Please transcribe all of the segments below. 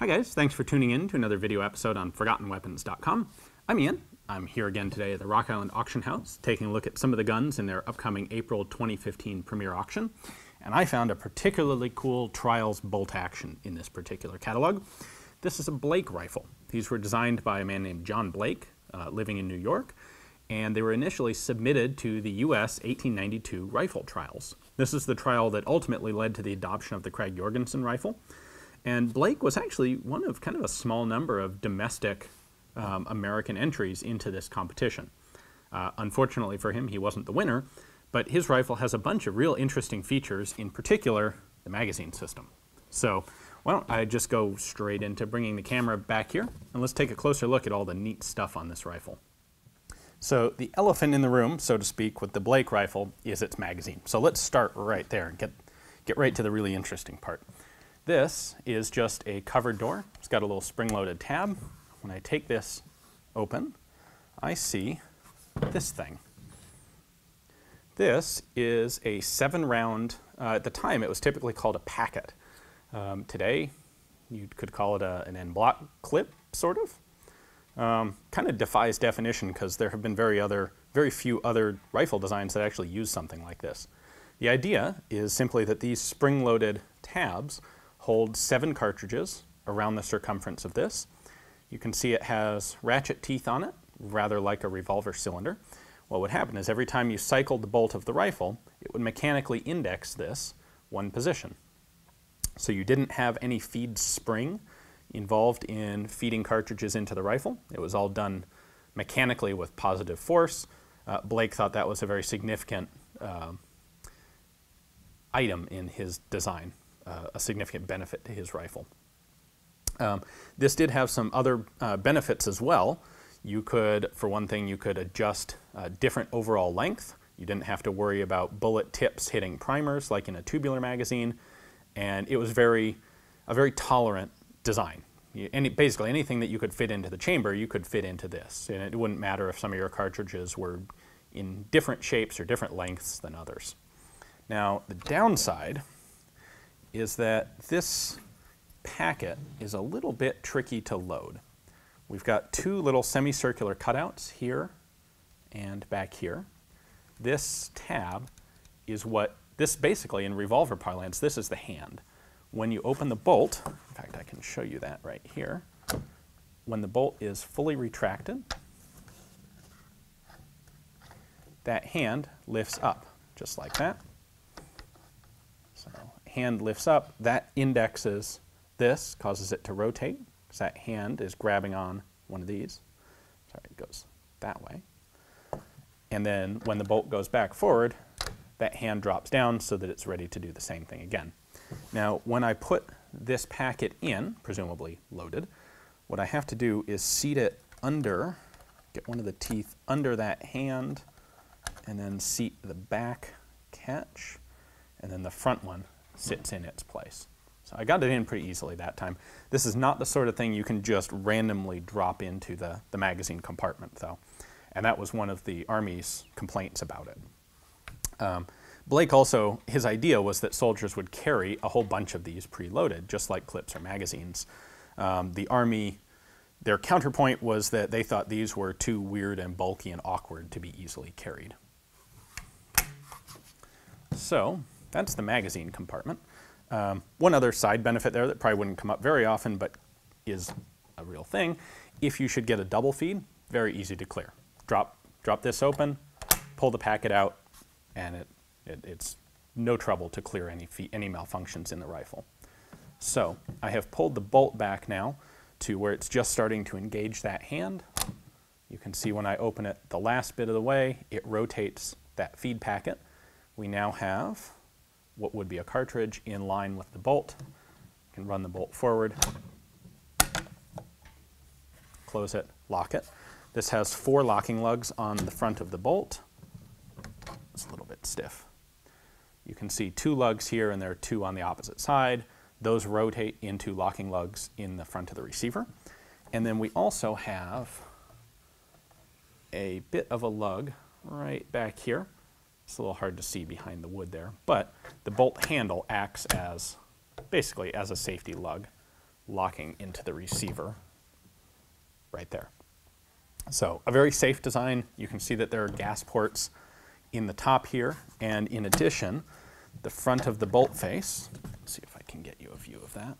Hi guys, thanks for tuning in to another video episode on ForgottenWeapons.com. I'm Ian. I'm here again today at the Rock Island Auction House, taking a look at some of the guns in their upcoming April 2015 premiere auction. And I found a particularly cool Trials bolt action in this particular catalog. This is a Blake rifle. These were designed by a man named John Blake, living in New York, and they were initially submitted to the U.S. 1892 rifle trials. This is the trial that ultimately led to the adoption of the Krag-Jorgensen rifle. And Blake was actually one of kind of a small number of domestic American entries into this competition. Unfortunately for him, he wasn't the winner, but his rifle has a bunch of real interesting features, in particular, the magazine system. So why don't I just go straight into bringing the camera back here, and let's take a closer look at all the neat stuff on this rifle. So the elephant in the room, so to speak, with the Blake rifle is its magazine. So let's start right there and get right to the really interesting part. This is just a covered door. It's got a little spring-loaded tab. When I take this open, I see this thing. This is a 7-round, at the time it was typically called a packet. Today, you could call it an en bloc clip, sort of. Kind of defies definition because there have been very few other rifle designs that actually use something like this. The idea is simply that these spring-loaded tabs hold 7 cartridges around the circumference of this. You can see it has ratchet teeth on it, rather like a revolver cylinder. What would happen is every time you cycled the bolt of the rifle, it would mechanically index this one position. So you didn't have any feed spring involved in feeding cartridges into the rifle. It was all done mechanically with positive force. Blake thought that was a very significant item in his design. A significant benefit to his rifle. This did have some other benefits as well. You could, for one thing, you could adjust different overall length. You didn't have to worry about bullet tips hitting primers like in a tubular magazine, and it was a very tolerant design. Basically anything that you could fit into the chamber, you could fit into this, and it wouldn't matter if some of your cartridges were in different shapes or different lengths than others. Now, the downside is that this packet is a little bit tricky to load. We've got 2 little semicircular cutouts here and back here. This tab is this basically, in revolver parlance, this is the hand. When you open the bolt, in fact I can show you that right here, when the bolt is fully retracted, that hand lifts up, just like that. So hand lifts up, that indexes this, causes it to rotate, because that hand is grabbing on one of these. Sorry, it goes that way. And then when the bolt goes back forward, that hand drops down so that it's ready to do the same thing again. Now, when I put this packet in, presumably loaded, what I have to do is seat it under, get one of the teeth under that hand, and then seat the back catch, and then the front one sits in its place. So I got it in pretty easily that time. This is not the sort of thing you can just randomly drop into the magazine compartment, though. And that was one of the Army's complaints about it. Blake also, his idea was that soldiers would carry a whole bunch of these preloaded, just like clips or magazines. The Army, their counterpoint was that they thought these were too weird and bulky and awkward to be easily carried. So that's the magazine compartment. One other side benefit there that probably wouldn't come up very often, but is a real thing. If you should get a double feed, very easy to clear. Drop this open, pull the packet out, and it's no trouble to clear any malfunctions in the rifle. So I have pulled the bolt back now to where it's just starting to engage that hand. You can see when I open it the last bit of the way, it rotates that feed packet. We now have what would be a cartridge in line with the bolt. You can run the bolt forward, close it, lock it. This has 4 locking lugs on the front of the bolt. It's a little bit stiff. You can see 2 lugs here, and there are 2 on the opposite side. Those rotate into locking lugs in the front of the receiver. And then we also have a bit of a lug right back here. It's a little hard to see behind the wood there, but the bolt handle acts as basically as a safety lug locking into the receiver right there. So a very safe design. You can see that there are gas ports in the top here, and in addition, the front of the bolt face, let's see if I can get you a view of that.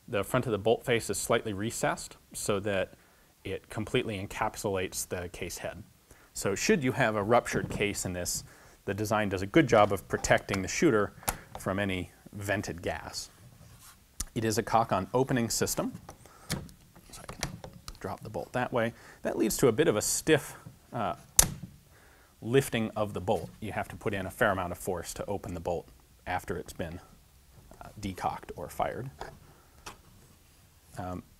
The front of the bolt face is slightly recessed so that it completely encapsulates the case head. So should you have a ruptured case in this, the design does a good job of protecting the shooter from any vented gas. It is a cock-on opening system, so I can drop the bolt that way. That leads to a bit of a stiff lifting of the bolt. You have to put in a fair amount of force to open the bolt after it's been decocked or fired.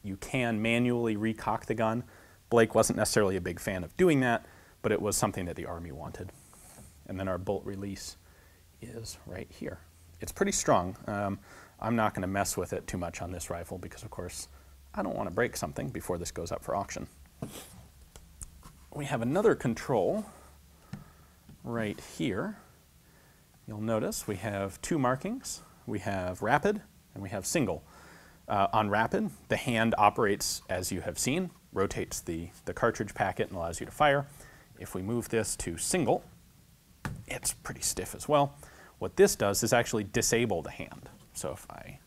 You can manually recock the gun. Blake wasn't necessarily a big fan of doing that, but it was something that the Army wanted. And then our bolt release is right here. It's pretty strong. I'm not going to mess with it too much on this rifle because, of course, I don't want to break something before this goes up for auction. We have another control right here. You'll notice we have two markings. We have rapid and we have single. On rapid, the hand operates as you have seen, rotates the cartridge packet and allows you to fire. If we move this to single, it's pretty stiff as well. What this does is actually disable the hand. So if I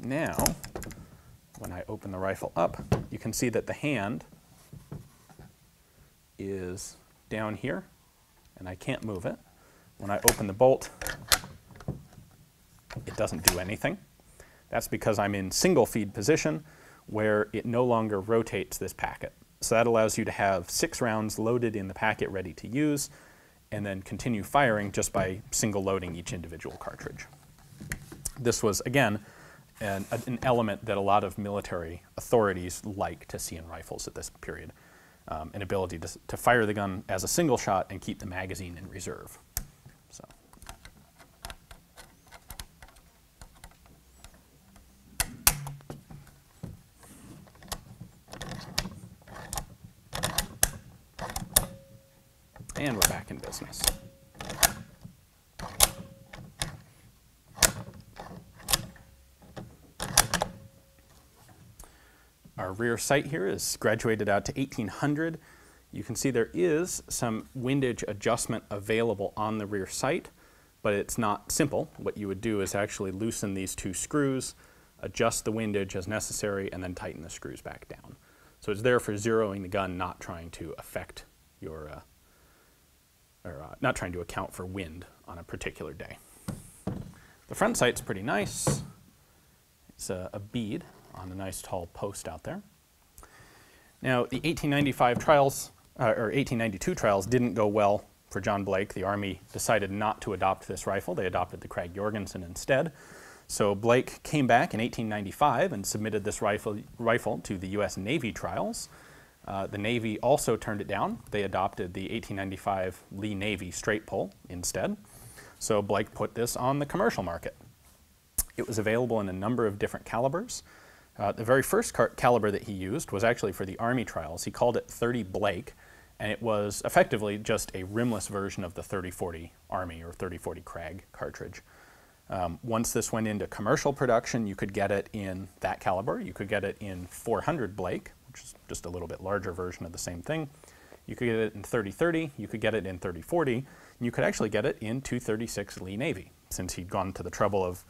now, when I open the rifle up, you can see that the hand is down here and I can't move it. When I open the bolt, it doesn't do anything. That's because I'm in single feed position where it no longer rotates this packet. So that allows you to have 6 rounds loaded in the packet ready to use and then continue firing just by single loading each individual cartridge. This was, again, an element that a lot of military authorities like to see in rifles at this period. An ability to fire the gun as a single shot and keep the magazine in reserve. So. And we're back in business. Our rear sight here is graduated out to 1800. You can see there is some windage adjustment available on the rear sight, but it's not simple. What you would do is actually loosen these 2 screws, adjust the windage as necessary, and then tighten the screws back down. So it's there for zeroing the gun, not trying to affect your not trying to account for wind on a particular day. The front sight's pretty nice. It's a bead on a nice tall post out there. Now, the 1895 trials, or 1892 trials didn't go well for John Blake. The Army decided not to adopt this rifle. They adopted the Krag-Jorgensen instead. So Blake came back in 1895 and submitted this rifle to the U.S. Navy trials. The Navy also turned it down. They adopted the 1895 Lee Navy straight pull instead. So Blake put this on the commercial market. It was available in a number of different calibers. The very first caliber that he used was actually for the Army trials. He called it 30 Blake, and it was effectively just a rimless version of the 3040 Army or 3040 Krag cartridge. Once this went into commercial production, you could get it in that caliber. You could get it in 400 Blake, which is just a little bit larger version of the same thing. You could get it in 3030, you could get it in 3040, and you could actually get it in 236 Lee Navy. Since he'd gone to the trouble of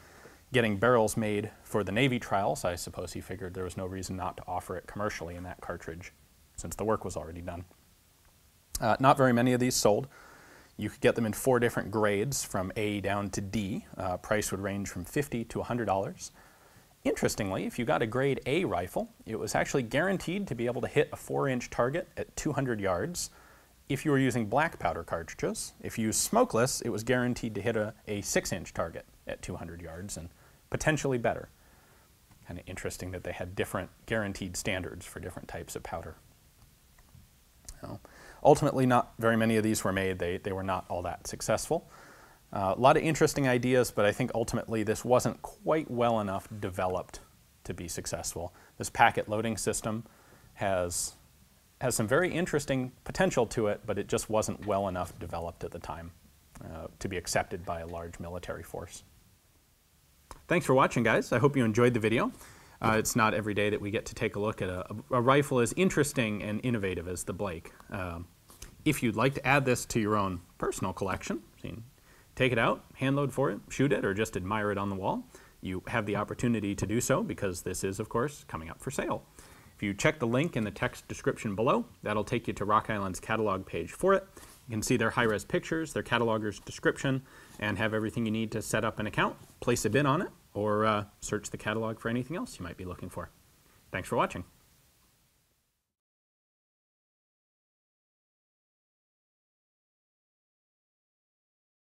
getting barrels made for the Navy trials, I suppose he figured there was no reason not to offer it commercially in that cartridge, since the work was already done. Not very many of these sold. You could get them in 4 different grades from A down to D. Price would range from $50 to $100. Interestingly, if you got a grade A rifle, it was actually guaranteed to be able to hit a 4-inch target at 200 yards if you were using black powder cartridges. If you used smokeless, it was guaranteed to hit a 6-inch target at 200 yards and potentially better. Kind of interesting that they had different guaranteed standards for different types of powder. Well, ultimately, not very many of these were made. They were not all that successful. A lot of interesting ideas, but I think ultimately this wasn't quite well enough developed to be successful. This packet loading system has some very interesting potential to it, but it just wasn't well enough developed at the time to be accepted by a large military force. Thanks for watching, guys. I hope you enjoyed the video. It's not every day that we get to take a look at a rifle as interesting and innovative as the Blake. If you'd like to add this to your own personal collection, so you can take it out, hand load for it, shoot it, or just admire it on the wall, you have the opportunity to do so because this is, of course, coming up for sale. If you check the link in the text description below, that'll take you to Rock Island's catalog page for it. You can see their high-res pictures, their cataloger's description, and have everything you need to set up an account, place a bid on it, or search the catalog for anything else you might be looking for. Thanks for watching.